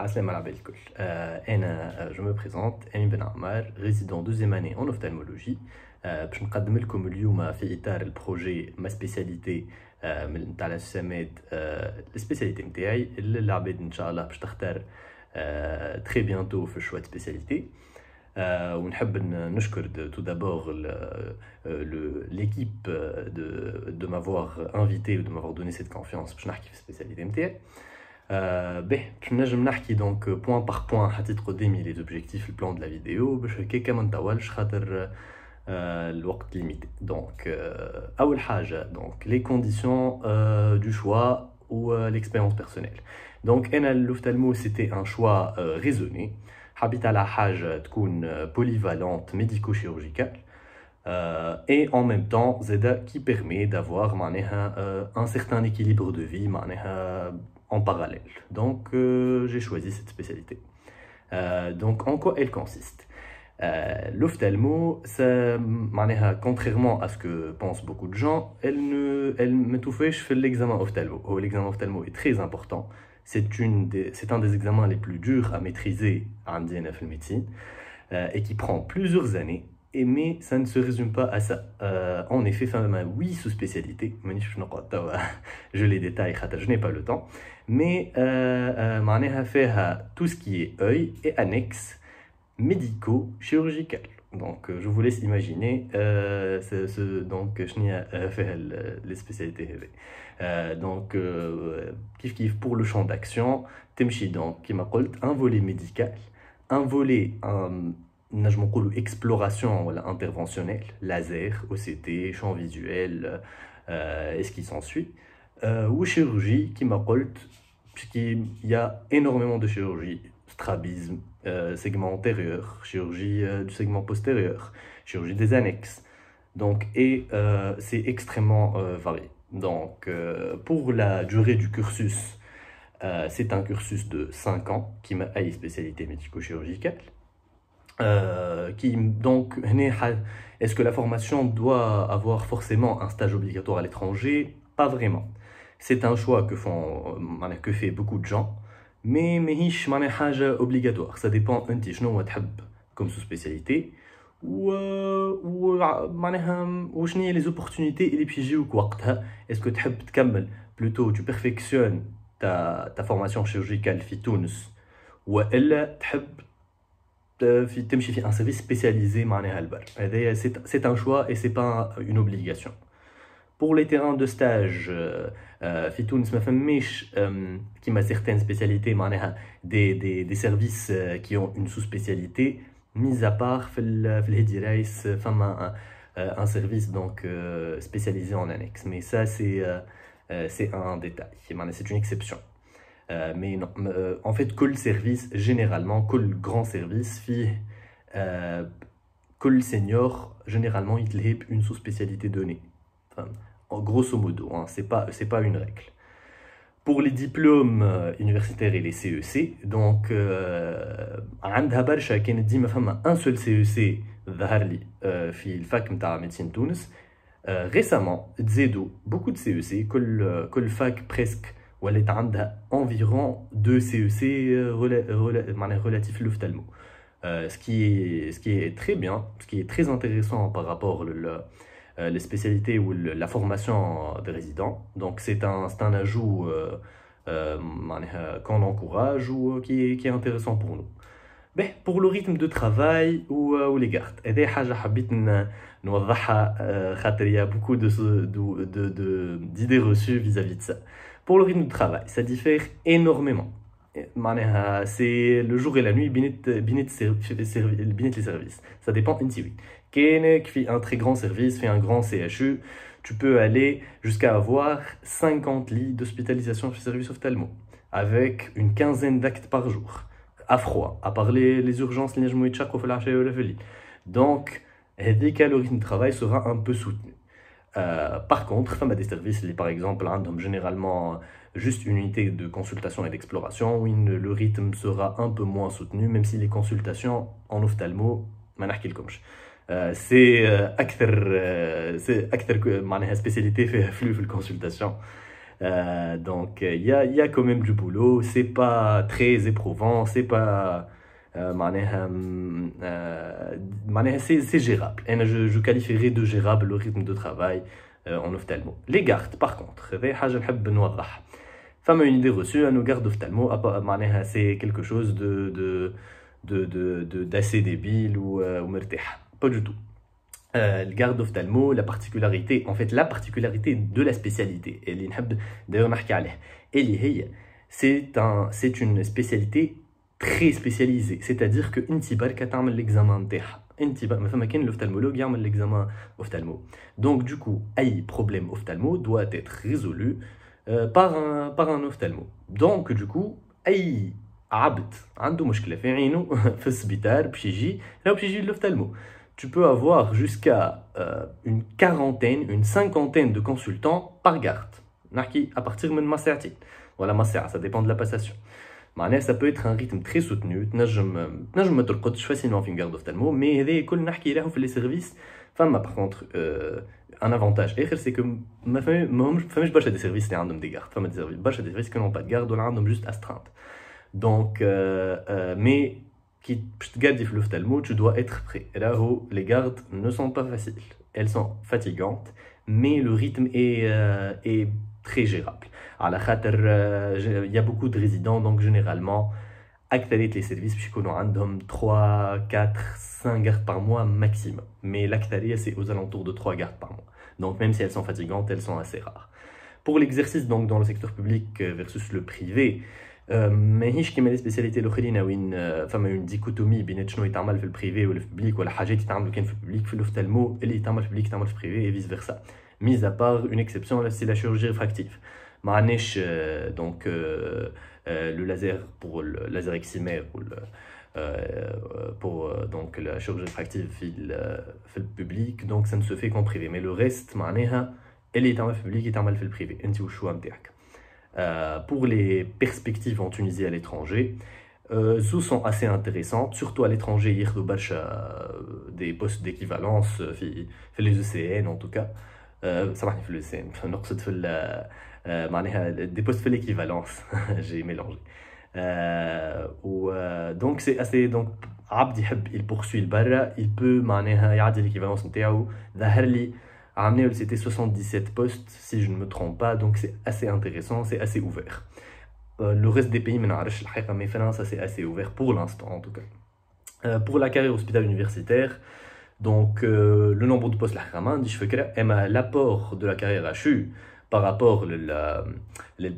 Assalam alaikum. Je me présente, Amy Ben Ammar, résident deuxième année en ophtalmologie. باش نقدم لكم اليوم في إطار البروجي ما سبيسياليتي من تاع السماد السبيسياليتي نتاعي اللي العباد إن شاء الله باش تختار تري بيانتو في الشوا سبيسياليتي. ونحب نشكر tout d'abord l'équipe de m'avoir invité ou de m'avoir donné cette confiance باش نحكي في السبيسياليتي نتاعي. باش نجم نحكي دونك بوان باغ بوان حتى تقدمي لي زوبجيكتيف البلان دو لا فيديو باش هكاكا ما نطولش خاطر الوقت ليميتي. دونك اول حاجه دونك لي كونديسيون دو شوا و ليكسبيريونس بيرسونيل. دونك انا لوفتالمو سيتي ان شوا ريزوني، حبيت على حاجه تكون بوليفالونت ميديكو شيروجيكال et en même temps زادا qui permet d'avoir معناها un certain équilibre de vie معناها en parallèle. Donc j'ai choisi cette spécialité. Donc en quoi elle consiste? L'ophtalmo, contrairement à ce que pensent beaucoup de gens, elle me touche fait l'examen ophtalmo. L'examen ophtalmo est très important. C'est un des examens les plus durs à maîtriser en médecine et qui prend plusieurs années. Mais ça ne se résume pas à ça. En effet, oui, sous-spécialité, je les détaille, je n'ai pas le temps, mais tout ce qui est œil et annexe médico-chirurgical. Donc, je vous laisse imaginer donc, les spécialités. Donc, kif pour le champ d'action, temchi donc, qui m'a dit un volet médical, un volet نقولوا exploration ولا interventionnelle, laser, OCT, champ visuel, et ce qui s'ensuit, ou chirurgie qui m'a dit puisqu'il y a énormément de chirurgie, strabisme, segment antérieur, chirurgie du segment postérieur, chirurgie des annexes, donc et c'est extrêmement varié. Donc pour la durée du cursus, c'est un cursus de 5 ans qui m'a une spécialité médico-chirurgicale. Donc, est-ce que la formation doit avoir forcément un stage obligatoire à l'étranger? Pas vraiment. C'est un choix que fait beaucoup de gens, mais ماهيش حاجة obligatoire. Ça dépend انت شنو تحب comme sous-spécialité ou وشنو les opportunités اللي بيجيوك وقتها. Est-ce que تحب تكمل plutôt tu perfectionnes ta formation chirurgicale في تونس وإلا تحب تمشي في un service spécialisé معناها البر. C'est un choix et c'est pas une obligation. Pour les terrains de stage في تونس ما فماش كيما certaines spécialités معناها des services qui ont une sous-spécialité, mis à part في الهيدي رايس فما un service donc spécialisé en annexe, mais ça c'est un détail, c'est une exception. Mais non, en fait, كل service, généralement, كل grand service, كل senior, généralement, il a une sous-spécialité donnée. Enfin, grosso modo, hein, c'est pas une règle. Pour les diplômes universitaires et les CEC, donc, عندها برشا كانت ديما فما un seul CEC ظهر لي في الفاك نتاع médecine تونس. Récemment, تزادوا beaucoup de CEC, كل fac presque ولات عندها environ 2 CEC relatifs l'ophtalmo. Ce qui est très bien, ce qui est très intéressant par rapport les spécialités ou la formation des résidents. Donc c'est un ajout qu'on encourage ou qui est intéressant pour nous. Pour le rythme de travail ou les gardes, هذه حاجة حبيت نوضحها خاطر il y a beaucoup d'idées reçues vis-à-vis de ça. Pour le rythme de travail, ça diffère énormément. C'est le jour et la nuit, les services. Ça dépend de lui. Quelqu'un qui fait un très grand service, fait un grand CHU, tu peux aller jusqu'à avoir 50 lits d'hospitalisation chez service ophtalmo, avec une quinzaine d'actes par jour, à froid, à part les urgences, donc, le rythme de travail sera un peu soutenu. Par contre, il y a des services, par exemple, généralement juste une unité de consultation et d'exploration, où le rythme sera un peu moins soutenu, même si les consultations en ophtalmo, c'est أكثر spécialité في la consultation. Donc il y a quand même du boulot, c'est pas très éprouvant, c'est pas c'est gérable. Je qualifierais de gérable le rythme de travail en ophtalmo. Les gardes, par contre, femme a une idée reçue, un garde ophtalmo, c'est quelque chose d'assez débile ou مرتاح. Pas du tout. Le garde ophtalmo, la particularité, en fait, la particularité de la spécialité, d'ailleurs, c'est une spécialité très spécialisée, c'est-à-dire que انت برك تعمل l'examen نتاعها، انت ما فما كان l'ophtalmologue يعمل l'examen ophtalmo. Donc du coup, اي problème ophtalmo doit être résolu par un ophtalmo. Donc du coup, اي عبد عنده مشكلة في عينه في السبيطار باش يجي l'ophtalmo. Tu peux avoir jusqu'à une quarantaine, une cinquantaine de consultants par garde. À partir de ma ساعتين. Voilà, ma séance, ça dépend de la passation. Ça peut être un rythme très soutenu. Je ne ترقدش facilement في une garde ophtalmo, mais هذا كل نحكي له في les services. Par contre, un avantage c'est que ما فماش برشا des services اللي عندهم des gardes. فما برشا des services qui n'ont pas de garde ولا عندهم juste astreinte. Donc, mais qui te garde l'ophtalmo, tu dois être prêt. Et là où les gardes ne sont pas faciles, elles sont fatigantes, mais le rythme est très gérable. Il y a beaucoup de résidents, donc généralement, أكثرية les services بيكونوا عندهم 3, 4, 5 gardes par mois maximum. Mais l'أكثرية c'est aux alentours de 3 gardes par mois. Donc même si elles sont fatigantes, elles sont assez rares. Pour l'exercice donc dans le secteur public versus le privé, ماهيش كيما لي سبيسياليتي الاخرين وين فما اون ديكوتومي بين شنو يتعمل في البريفي ولا في الببليك ولا حاجات يتعملوا كان في الببليك في الاوفtalmo اللي يتعمل في الببليك يتعمل في البريفي اي فيس فيرسا ميز ابار اون اكسبسيون سي لا chirurgie réfractive ما عندناش دونك لو لازير بور اللازير اكسيمير pour donc la chirurgie réfractive في الببليك دونك ça ne se fait qu'en privé mais le reste معناها اللي يتعمل في الببليك يتعمل في البريفي انت والشوا نتاعك. Pour les perspectives en Tunisie à l'étranger, ceux sont assez intéressantes, surtout à l'étranger, il y a des postes d'équivalence, fait les ECN en tout cas, ça marche fait les ECN, des postes fait l'équivalence, j'ai mélangé. Donc c'est assez, donc عبد يحب il poursuit البرة, il peut معناها يعدي l'équivalence نتاعو ظهر لي c'était 77 postes, si je ne me trompe pas, donc c'est assez intéressant, c'est assez ouvert. Le reste des pays, mais ça c'est assez ouvert pour l'instant en tout cas. Pour la carrière hospitalière universitaire, donc le nombre de postes, l'apport de la carrière HU par rapport au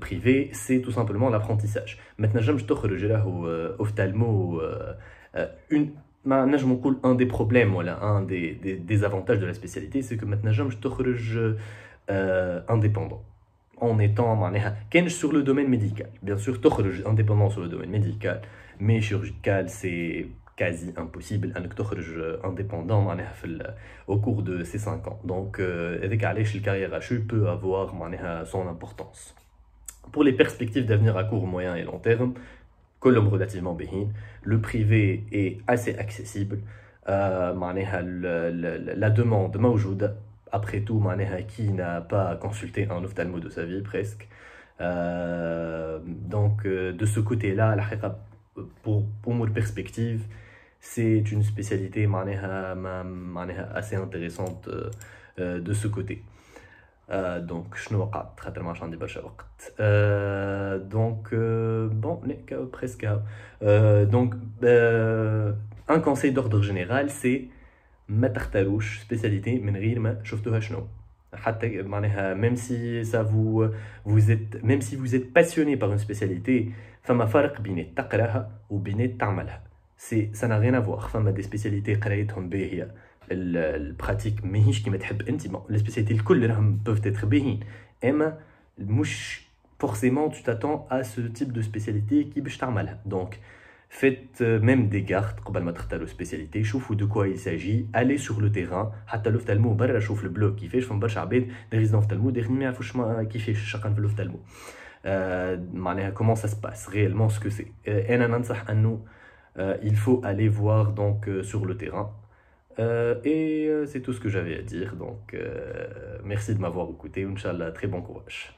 privé, c'est tout simplement l'apprentissage. Maintenant, je te ophtalmo un des problèmes, voilà, un des avantages de la spécialité, c'est que maintenant je suis indépendant. En étant sur le domaine médical. Bien sûr, indépendant sur le domaine médical, mais chirurgical, c'est quasi impossible d'être indépendant au cours de ces 5 ans. Donc, avec la carrière HU peut avoir son importance. Pour les perspectives d'avenir à court, moyen et long terme, colombe relativement béhin, le privé est assez accessible. La demande موجودة. Après tout, qui n'a pas consulté un ophtalmo de sa vie presque. Donc de ce côté-là, pour mon perspective, c'est une spécialité assez intéressante de ce côté. Donc شنو وقعت خاطر ما عندي برشا وقت. Donc bon presque. Donc un conseil d'ordre général c'est ما تختاروش spécialité من غير ما شفتوها شنو. حتى معناها même si ça même si vous êtes passionné par une spécialité فما فرق بين تقراها وبين تعملها. Ça n'a rien à voir. فما des spécialités قرايتهم باهيه البراتيك ماهيش كيما تحب انت. Les spécialités الكل راهم peuvent être باهين اما مش forcément tu t'attends à ce type de spécialité qui باش تعملها. Donc faites même des gardes قبل ما تختاروا spécialité, شوفوا de quoi il s'agit, allez sur le terrain. حتى l'ophtalmo برا شوف البلوك كيفاش فما برشا عباد des résidents ophtalmo داخلين ما يعرفوش كيفاش شغال في l'ophtalmo. معناها comment ça se passe réellement, ce que c'est. انا ننصح انه il faut aller voir donc sur le terrain. Et c'est tout ce que j'avais à dire. Donc merci de m'avoir écouté. Inch'Allah, très bon courage.